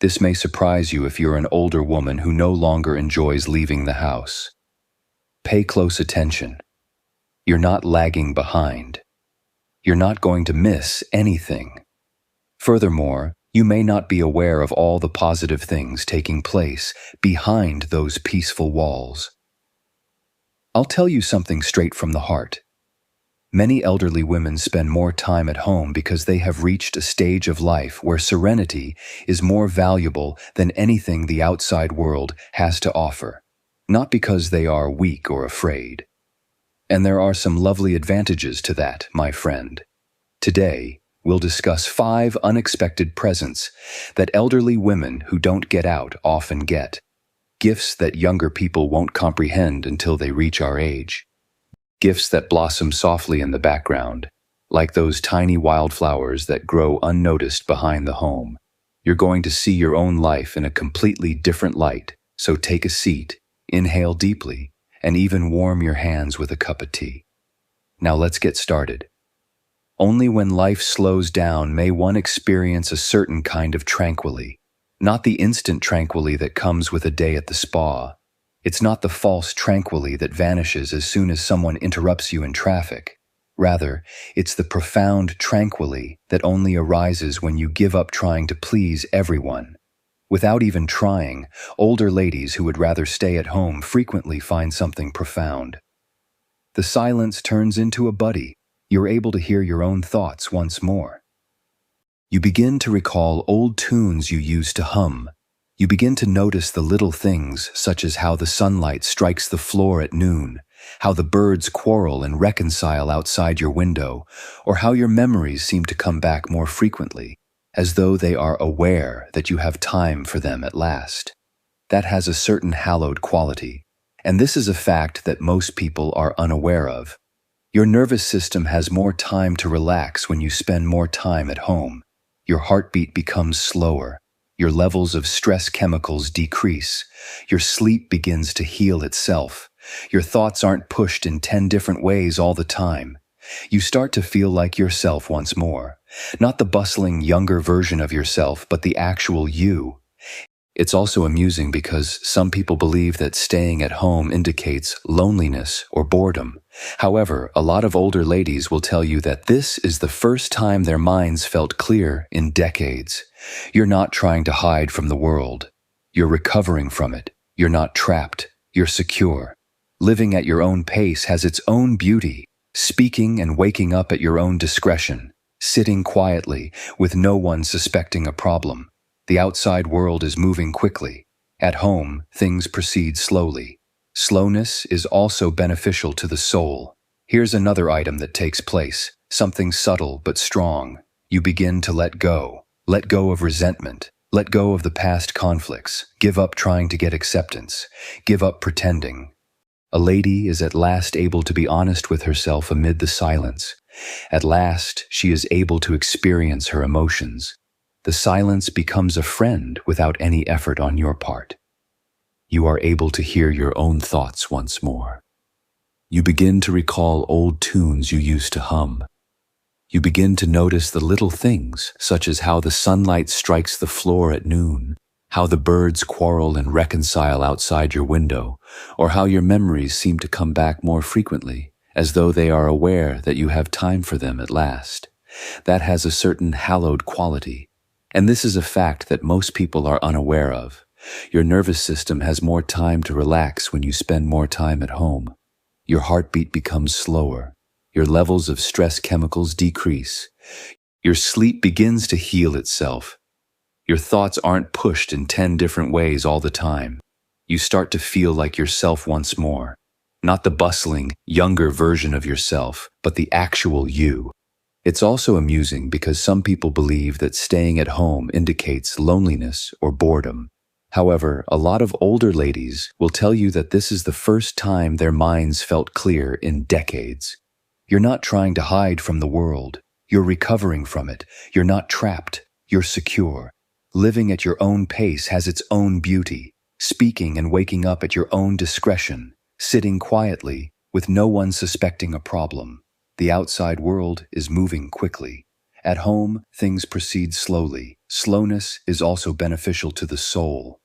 This may surprise you if you're an older woman who no longer enjoys leaving the house. Pay close attention. You're not lagging behind. You're not going to miss anything. Furthermore, you may not be aware of all the positive things taking place behind those peaceful walls. I'll tell you something straight from the heart. Many elderly women spend more time at home because they have reached a stage of life where serenity is more valuable than anything the outside world has to offer, not because they are weak or afraid. And there are some lovely advantages to that, my friend. Today, we'll discuss 5 unexpected presents that elderly women who don't get out often get. Gifts that younger people won't comprehend until they reach our age. Gifts that blossom softly in the background, like those tiny wildflowers that grow unnoticed behind the home. You're going to see your own life in a completely different light, so take a seat, inhale deeply, and even warm your hands with a cup of tea. Now let's get started. Only when life slows down may one experience a certain kind of tranquility. Not the instant tranquility that comes with a day at the spa. It's not the false tranquility that vanishes as soon as someone interrupts you in traffic. Rather, it's the profound tranquility that only arises when you give up trying to please everyone. Without even trying, older ladies who would rather stay at home frequently find something profound. The silence turns into a buddy. You're able to hear your own thoughts once more. You begin to recall old tunes you used to hum. You begin to notice the little things, such as how the sunlight strikes the floor at noon, how the birds quarrel and reconcile outside your window, or how your memories seem to come back more frequently, as though they are aware that you have time for them at last. That has a certain hallowed quality, and this is a fact that most people are unaware of. Your nervous system has more time to relax when you spend more time at home. Your heartbeat becomes slower. Your levels of stress chemicals decrease. Your sleep begins to heal itself. Your thoughts aren't pushed in 10 different ways all the time. You start to feel like yourself once more. Not the bustling younger version of yourself, but the actual you. It's also amusing because some people believe that staying at home indicates loneliness or boredom. However, a lot of older ladies will tell you that this is the first time their minds felt clear in decades. You're not trying to hide from the world. You're recovering from it. You're not trapped. You're secure. Living at your own pace has its own beauty. Speaking and waking up at your own discretion. Sitting quietly with no one suspecting a problem. The outside world is moving quickly. At home, things proceed slowly. Slowness is also beneficial to the soul. Here's another item that takes place, something subtle but strong. You begin to let go. Let go of resentment. Let go of the past conflicts. Give up trying to get acceptance. Give up pretending. A lady is at last able to be honest with herself amid the silence. At last, she is able to experience her emotions. The silence becomes a friend without any effort on your part. You are able to hear your own thoughts once more. You begin to recall old tunes you used to hum. You begin to notice the little things, such as how the sunlight strikes the floor at noon, how the birds quarrel and reconcile outside your window, or how your memories seem to come back more frequently, as though they are aware that you have time for them at last. That has a certain hallowed quality. And this is a fact that most people are unaware of. Your nervous system has more time to relax when you spend more time at home. Your heartbeat becomes slower. Your levels of stress chemicals decrease. Your sleep begins to heal itself. Your thoughts aren't pushed in 10 different ways all the time. You start to feel like yourself once more. Not the bustling, younger version of yourself, but the actual you. It's also amusing because some people believe that staying at home indicates loneliness or boredom. However, a lot of older ladies will tell you that this is the first time their minds felt clear in decades. You're not trying to hide from the world. You're recovering from it. You're not trapped. You're secure. Living at your own pace has its own beauty. Speaking and waking up at your own discretion. Sitting quietly with no one suspecting a problem. The outside world is moving quickly. At home, things proceed slowly. Slowness is also beneficial to the soul.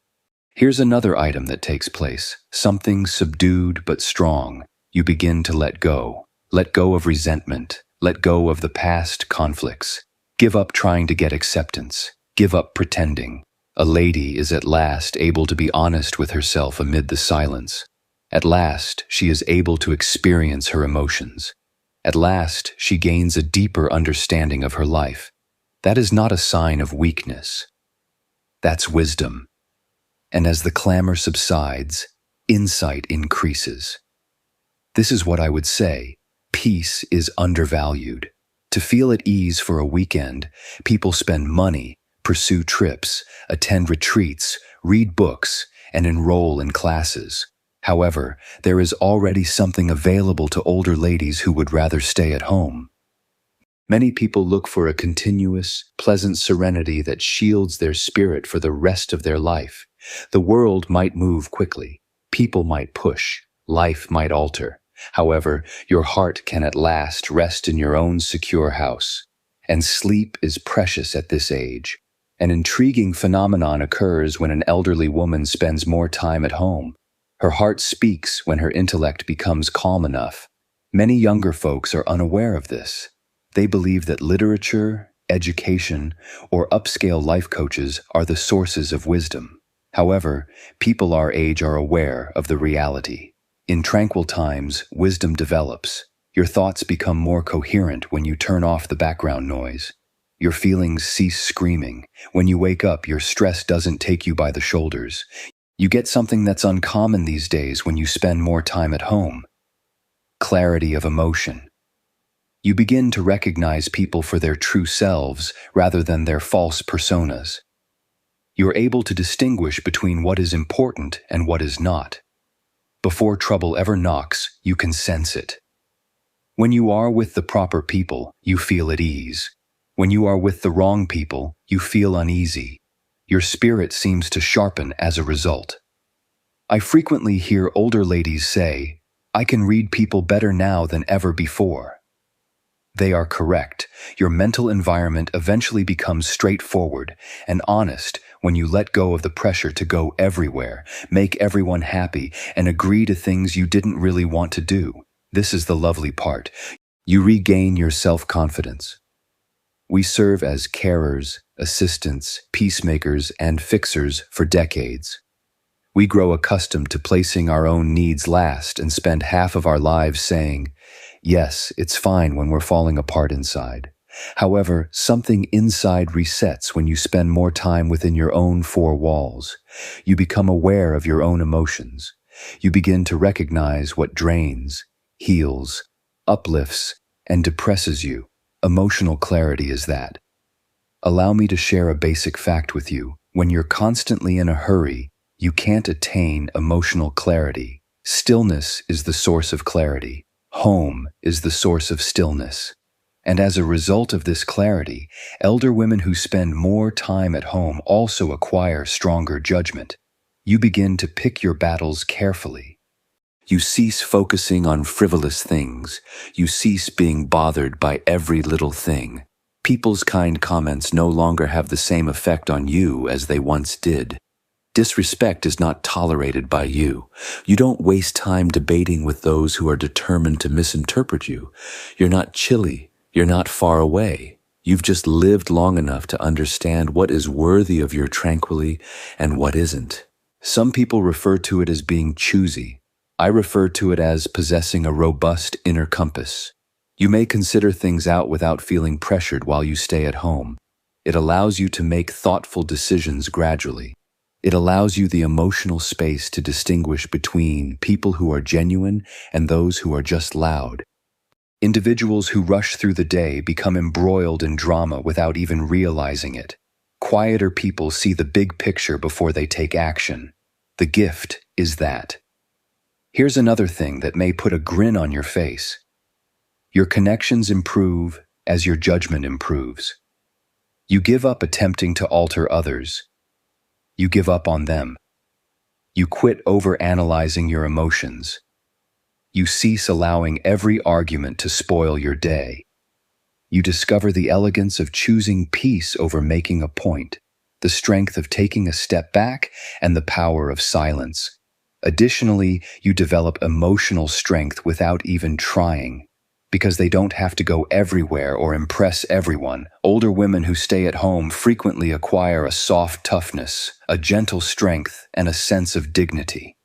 Here's another item that takes place, something subdued but strong. You begin to let go. Let go of resentment. Let go of the past conflicts. Give up trying to get acceptance. Give up pretending. A lady is at last able to be honest with herself amid the silence. At last, she is able to experience her emotions. At last, she gains a deeper understanding of her life. That is not a sign of weakness. That's wisdom. And as the clamor subsides, insight increases. This is what I would say. Peace is undervalued. To feel at ease for a weekend, people spend money, pursue trips, attend retreats, read books, and enroll in classes. However, there is already something available to older ladies who would rather stay at home. Many people look for a continuous, pleasant serenity that shields their spirit for the rest of their life. The world might move quickly. People might push. Life might alter. However, your heart can at last rest in your own secure house. And sleep is precious at this age. An intriguing phenomenon occurs when an elderly woman spends more time at home. Her heart speaks when her intellect becomes calm enough. Many younger folks are unaware of this. They believe that literature, education, or upscale life coaches are the sources of wisdom. However, people our age are aware of the reality. In tranquil times, wisdom develops. Your thoughts become more coherent when you turn off the background noise. Your feelings cease screaming. When you wake up, your stress doesn't take you by the shoulders. You get something that's uncommon these days when you spend more time at home. Clarity of emotion. You begin to recognize people for their true selves rather than their false personas. You're able to distinguish between what is important and what is not. Before trouble ever knocks, you can sense it. When you are with the proper people, you feel at ease. When you are with the wrong people, you feel uneasy. Your spirit seems to sharpen as a result. I frequently hear older ladies say, "I can read people better now than ever before." They are correct. Your mental environment eventually becomes straightforward and honest when you let go of the pressure to go everywhere, make everyone happy, and agree to things you didn't really want to do. This is the lovely part. You regain your self-confidence. We serve as carers, assistants, peacemakers, and fixers for decades. We grow accustomed to placing our own needs last and spend half of our lives saying, "Yes, it's fine," when we're falling apart inside. However, something inside resets when you spend more time within your own four walls. You become aware of your own emotions. You begin to recognize what drains, heals, uplifts, and depresses you. Emotional clarity is that. Allow me to share a basic fact with you. When you're constantly in a hurry, you can't attain emotional clarity. Stillness is the source of clarity. Home is the source of stillness. And as a result of this clarity, elder women who spend more time at home also acquire stronger judgment. You begin to pick your battles carefully. You cease focusing on frivolous things. You cease being bothered by every little thing. People's kind comments no longer have the same effect on you as they once did. Disrespect is not tolerated by you. You don't waste time debating with those who are determined to misinterpret you. You're not chilly. You're not far away. You've just lived long enough to understand what is worthy of your tranquility and what isn't. Some people refer to it as being choosy. I refer to it as possessing a robust inner compass. You may consider things out without feeling pressured while you stay at home. It allows you to make thoughtful decisions gradually. It allows you the emotional space to distinguish between people who are genuine and those who are just loud. Individuals who rush through the day become embroiled in drama without even realizing it. Quieter people see the big picture before they take action. The gift is that. Here's another thing that may put a grin on your face. Your connections improve as your judgment improves. You give up attempting to alter others. You give up on them. You quit overanalyzing your emotions. You cease allowing every argument to spoil your day. You discover the elegance of choosing peace over making a point, the strength of taking a step back, and the power of silence. Additionally, you develop emotional strength without even trying. Because they don't have to go everywhere or impress everyone, older women who stay at home frequently acquire a soft toughness, a gentle strength, and a sense of dignity.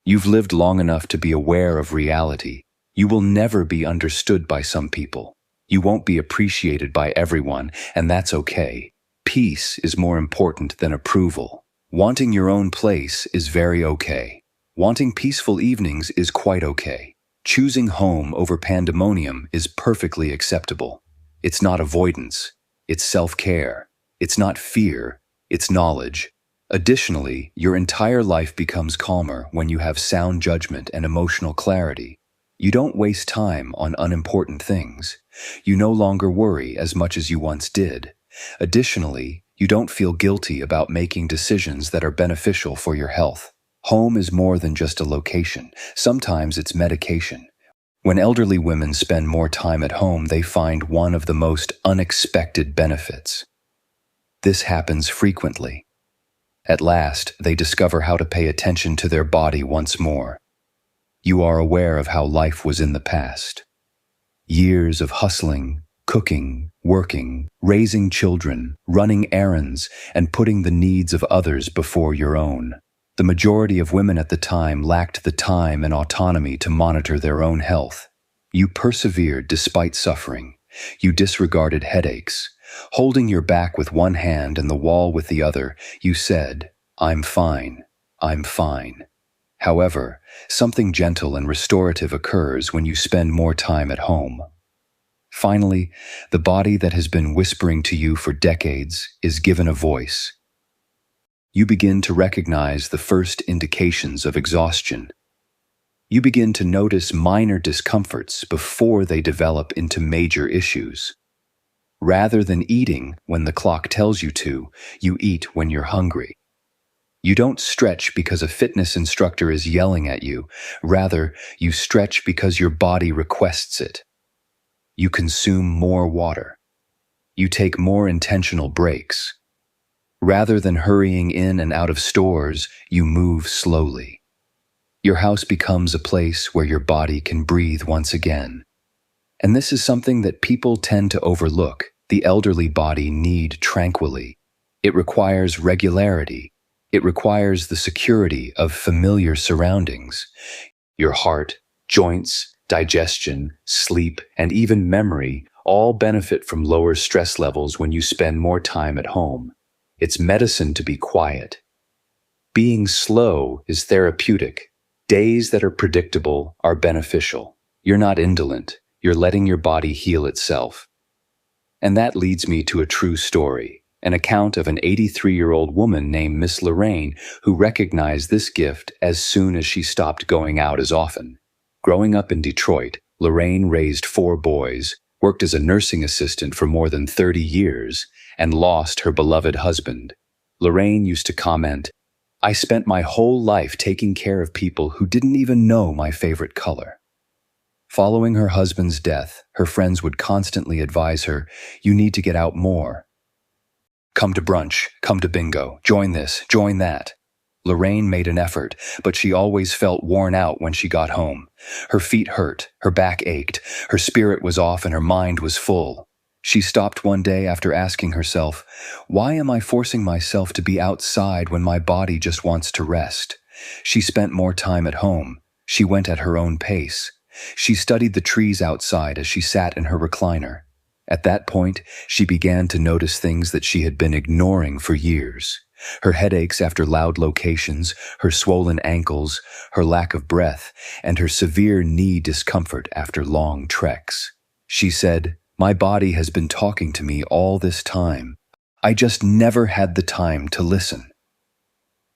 You've lived long enough to be aware of reality. You will never be understood by some people. You won't be appreciated by everyone, and that's okay. Peace is more important than approval. Wanting your own place is very okay. Wanting peaceful evenings is quite okay. Choosing home over pandemonium is perfectly acceptable. It's not avoidance. It's self-care. It's not fear. It's knowledge. Additionally, your entire life becomes calmer when you have sound judgment and emotional clarity. You don't waste time on unimportant things. You no longer worry as much as you once did. Additionally, you don't feel guilty about making decisions that are beneficial for your health. Home is more than just a location. Sometimes it's medication. When elderly women spend more time at home, they find one of the most unexpected benefits. This happens frequently. At last, they discover how to pay attention to their body once more. You are aware of how life was in the past. Years of hustling, cooking, working, raising children, running errands, and putting the needs of others before your own. The majority of women at the time lacked the time and autonomy to monitor their own health. You persevered despite suffering. You disregarded headaches. Holding your back with one hand and the wall with the other, you said, "I'm fine, I'm fine." However, something gentle and restorative occurs when you spend more time at home. Finally, the body that has been whispering to you for decades is given a voice. You begin to recognize the first indications of exhaustion. You begin to notice minor discomforts before they develop into major issues. Rather than eating when the clock tells you to, you eat when you're hungry. You don't stretch because a fitness instructor is yelling at you. Rather, you stretch because your body requests it. You consume more water. You take more intentional breaks. Rather than hurrying in and out of stores, you move slowly. Your house becomes a place where your body can breathe once again. And this is something that people tend to overlook. The elderly body needs tranquility. It requires regularity. It requires the security of familiar surroundings. Your heart, joints, digestion, sleep, and even memory all benefit from lower stress levels when you spend more time at home. It's medicine to be quiet. Being slow is therapeutic. Days that are predictable are beneficial. You're not indolent. You're letting your body heal itself. And that leads me to a true story, an account of an 83-year-old woman named Miss Lorraine who recognized this gift as soon as she stopped going out as often. Growing up in Detroit, Lorraine raised 4 boys, worked as a nursing assistant for more than 30 years, and lost her beloved husband. Lorraine used to comment, "I spent my whole life taking care of people who didn't even know my favorite color." Following her husband's death, her friends would constantly advise her, "You need to get out more. Come to brunch, come to bingo, join this, join that." Lorraine made an effort, but she always felt worn out when she got home. Her feet hurt, her back ached, her spirit was off, and her mind was full. She stopped one day after asking herself, "Why am I forcing myself to be outside when my body just wants to rest?" She spent more time at home. She went at her own pace. She studied the trees outside as she sat in her recliner. At that point, she began to notice things that she had been ignoring for years. Her headaches after loud locations, her swollen ankles, her lack of breath, and her severe knee discomfort after long treks. She said, "My body has been talking to me all this time. I just never had the time to listen."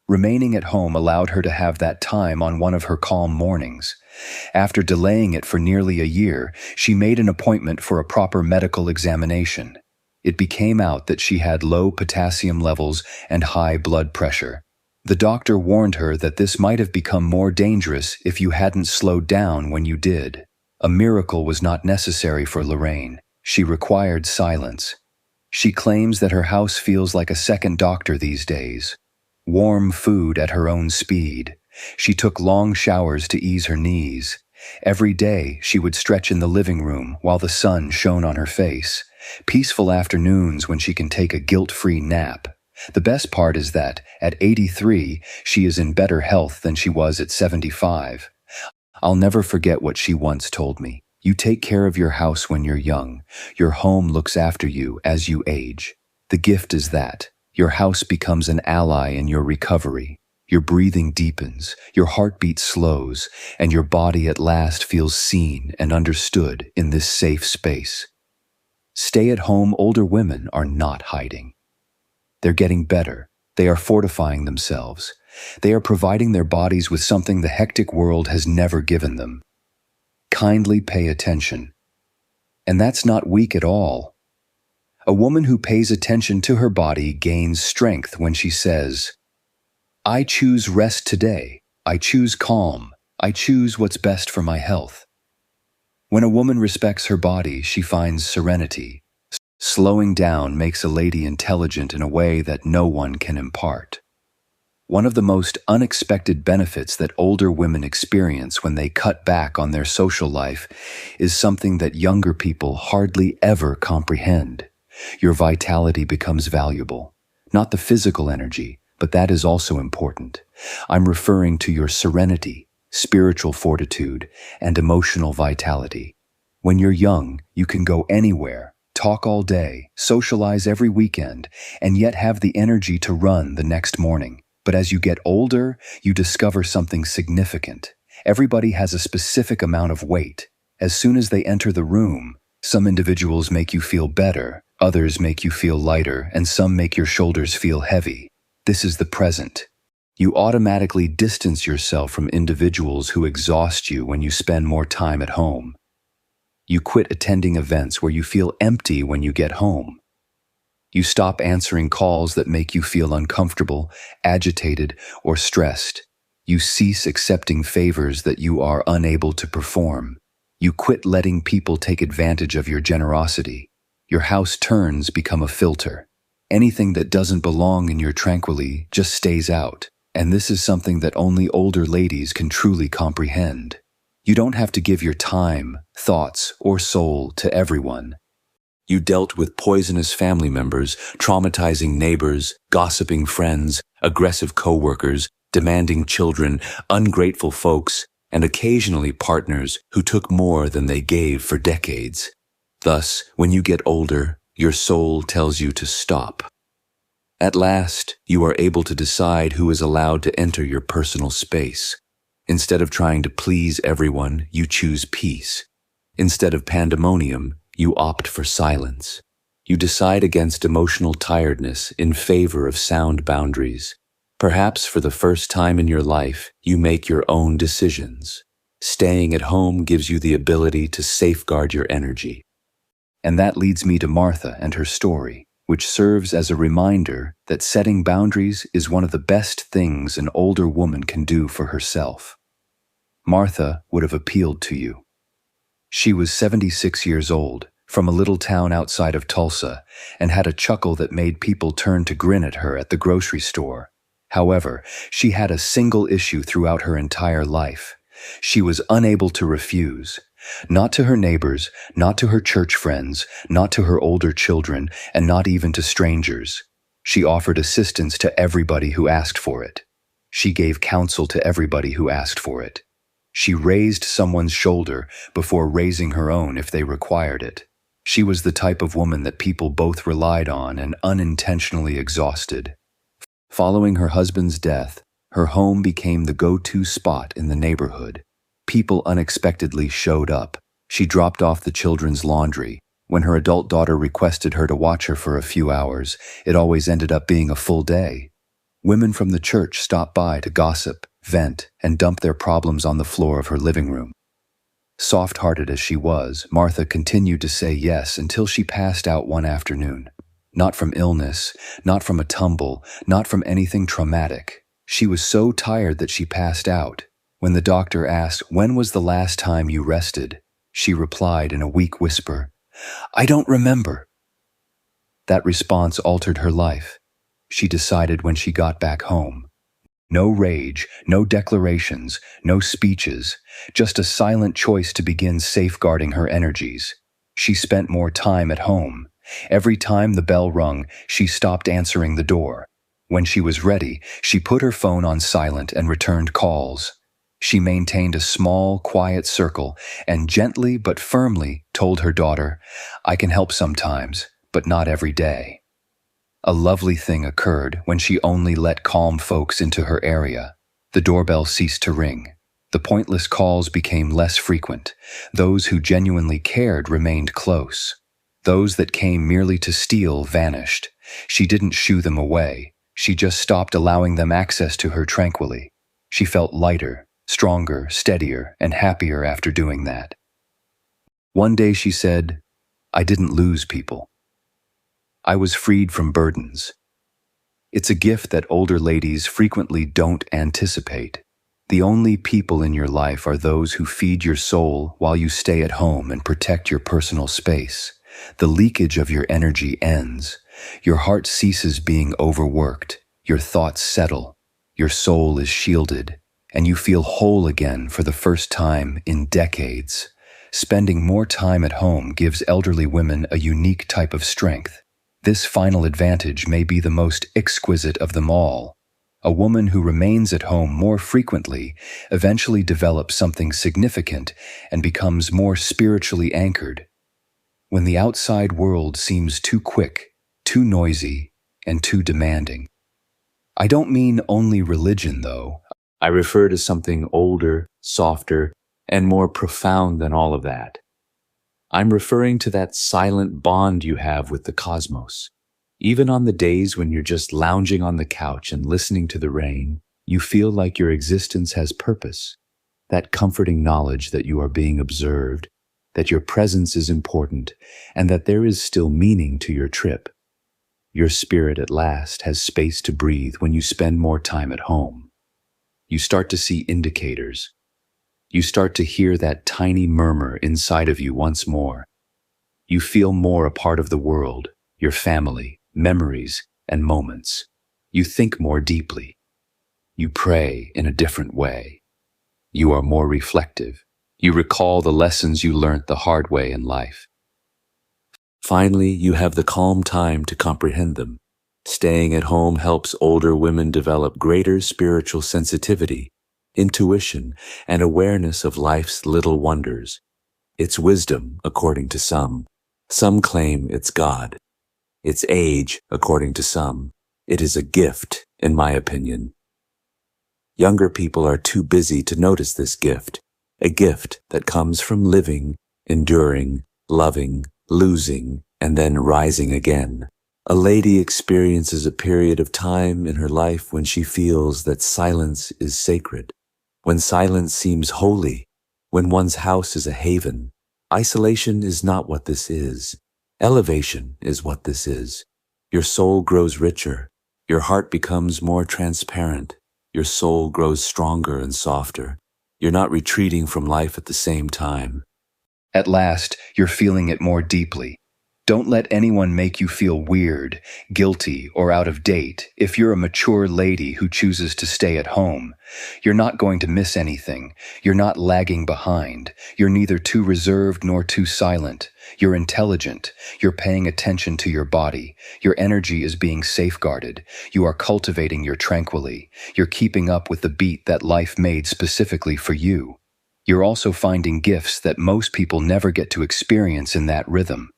Remaining at home allowed her to have that time on one of her calm mornings. After delaying it for nearly a year, she made an appointment for a proper medical examination. It became out that she had low potassium levels and high blood pressure. The doctor warned her that this might have become more dangerous if you hadn't slowed down when you did. A miracle was not necessary for Lorraine. She required silence. She claims that her house feels like a second doctor these days. Warm food at her own speed. She took long showers to ease her knees. Every day she would stretch in the living room while the sun shone on her face. Peaceful afternoons when she can take a guilt-free nap. The best part is that, at 83, she is in better health than she was at 75. I'll never forget what she once told me. You take care of your house when you're young. Your home looks after you as you age. The gift is that your house becomes an ally in your recovery. Your breathing deepens, your heartbeat slows, and your body at last feels seen and understood in this safe space. Stay-at-home older women are not hiding. They're getting better. They are fortifying themselves. They are providing their bodies with something the hectic world has never given them. Kindly pay attention. And that's not weak at all. A woman who pays attention to her body gains strength when she says, I choose rest today. I choose calm. I choose what's best for my health. When a woman respects her body, she finds serenity. Slowing down makes a lady intelligent in a way that no one can impart. One of the most unexpected benefits that older women experience when they cut back on their social life is something that younger people hardly ever comprehend. Your vitality becomes valuable. Not the physical energy, but that is also important. I'm referring to your serenity, spiritual fortitude, and emotional vitality. When you're young, you can go anywhere, talk all day, socialize every weekend, and yet have the energy to run the next morning. But as you get older, you discover something significant. Everybody has a specific amount of weight. As soon as they enter the room, some individuals make you feel better, others make you feel lighter, and some make your shoulders feel heavy. This is the present. You automatically distance yourself from individuals who exhaust you when you spend more time at home. You quit attending events where you feel empty when you get home. You stop answering calls that make you feel uncomfortable, agitated, or stressed. You cease accepting favors that you are unable to perform. You quit letting people take advantage of your generosity. Your house turns become a filter. Anything that doesn't belong in your tranquility just stays out. And this is something that only older ladies can truly comprehend. You don't have to give your time, thoughts, or soul to everyone. You dealt with poisonous family members, traumatizing neighbors, gossiping friends, aggressive coworkers, demanding children, ungrateful folks, and occasionally partners who took more than they gave for decades. Thus, when you get older, your soul tells you to stop. At last, you are able to decide who is allowed to enter your personal space. Instead of trying to please everyone, you choose peace. Instead of pandemonium, you opt for silence. You decide against emotional tiredness in favor of sound boundaries. Perhaps for the first time in your life, you make your own decisions. Staying at home gives you the ability to safeguard your energy. And that leads me to Martha and her story, which serves as a reminder that setting boundaries is one of the best things an older woman can do for herself. Martha would have appealed to you. She was 76 years old, from a little town outside of Tulsa, and had a chuckle that made people turn to grin at her at the grocery store. However, she had a single issue throughout her entire life. She was unable to refuse. Not to her neighbors, not to her church friends, not to her older children, and not even to strangers. She offered assistance to everybody who asked for it. She gave counsel to everybody who asked for it. She raised someone's shoulder before raising her own if they required it. She was the type of woman that people both relied on and unintentionally exhausted. Following her husband's death, her home became the go-to spot in the neighborhood. People unexpectedly showed up. She dropped off the children's laundry. When her adult daughter requested her to watch her for a few hours, it always ended up being a full day. Women from the church stopped by to gossip, vent, and dump their problems on the floor of her living room. Soft-hearted as she was, Martha continued to say yes until she passed out one afternoon. Not from illness, not from a tumble, not from anything traumatic. She was so tired that she passed out. When the doctor asked, "When was the last time you rested?" she replied in a weak whisper, "I don't remember." That response altered her life. She decided when she got back home. No rage, no declarations, no speeches, just a silent choice to begin safeguarding her energies. She spent more time at home. Every time the bell rung, she stopped answering the door. When she was ready, she put her phone on silent and returned calls. She maintained a small, quiet circle and gently but firmly told her daughter, "I can help sometimes, but not every day." A lovely thing occurred when she only let calm folks into her area. The doorbell ceased to ring. The pointless calls became less frequent. Those who genuinely cared remained close. Those that came merely to steal vanished. She didn't shoo them away. She just stopped allowing them access to her tranquilly. She felt lighter, stronger, steadier, and happier after doing that. One day she said, "I didn't lose people. I was freed from burdens." It's a gift that older ladies frequently don't anticipate. The only people in your life are those who feed your soul while you stay at home and protect your personal space. The leakage of your energy ends. Your heart ceases being overworked. Your thoughts settle. Your soul is shielded. And you feel whole again for the first time in decades. Spending more time at home gives elderly women a unique type of strength. This final advantage may be the most exquisite of them all. A woman who remains at home more frequently eventually develops something significant and becomes more spiritually anchored. When the outside world seems too quick, too noisy, and too demanding. I don't mean only religion, though. I refer to something older, softer, and more profound than all of that. I'm referring to that silent bond you have with the cosmos. Even on the days when you're just lounging on the couch and listening to the rain, you feel like your existence has purpose. That comforting knowledge that you are being observed, that your presence is important, and that there is still meaning to your trip. Your spirit at last has space to breathe when you spend more time at home. You start to see indicators. You start to hear that tiny murmur inside of you once more. You feel more a part of the world, your family, memories, and moments. You think more deeply. You pray in a different way. You are more reflective. You recall the lessons you learned the hard way in life. Finally, you have the calm time to comprehend them. Staying at home helps older women develop greater spiritual sensitivity, intuition, and awareness of life's little wonders. It's wisdom, according to some. Some claim it's God. It's age, according to some. It is a gift, in my opinion. Younger people are too busy to notice this gift, a gift that comes from living, enduring, loving, losing, and then rising again. A lady experiences a period of time in her life when she feels that silence is sacred, when silence seems holy, when one's house is a haven. Isolation is not what this is. Elevation is what this is. Your soul grows richer. Your heart becomes more transparent. Your soul grows stronger and softer. You're not retreating from life at the same time. At last, you're feeling it more deeply. Don't let anyone make you feel weird, guilty, or out of date if you're a mature lady who chooses to stay at home. You're not going to miss anything. You're not lagging behind. You're neither too reserved nor too silent. You're intelligent. You're paying attention to your body. Your energy is being safeguarded. You are cultivating your tranquility. You're keeping up with the beat that life made specifically for you. You're also finding gifts that most people never get to experience in that rhythm.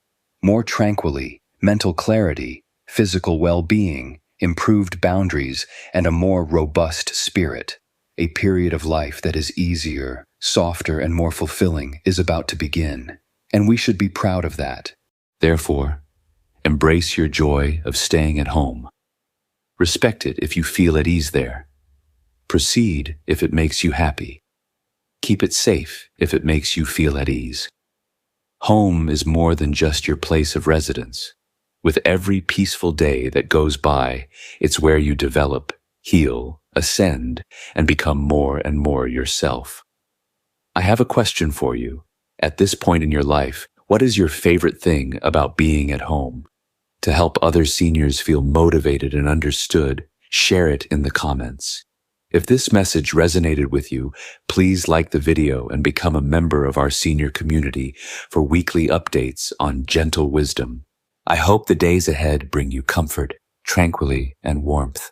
More tranquility, mental clarity, physical well-being, improved boundaries, and a more robust spirit. A period of life that is easier, softer, and more fulfilling is about to begin, and we should be proud of that. Therefore, embrace your joy of staying at home. Respect it if you feel at ease there. Proceed if it makes you happy. Keep it safe if it makes you feel at ease. Home is more than just your place of residence. With every peaceful day that goes by, it's where you develop, heal, ascend, and become more and more yourself. I have a question for you. At this point in your life, What is your favorite thing about being at home? To help other seniors feel motivated and understood, share it in the comments. If this message resonated with you, please like the video and become a member of our senior community for weekly updates on gentle wisdom. I hope the days ahead bring you comfort, tranquility, and warmth.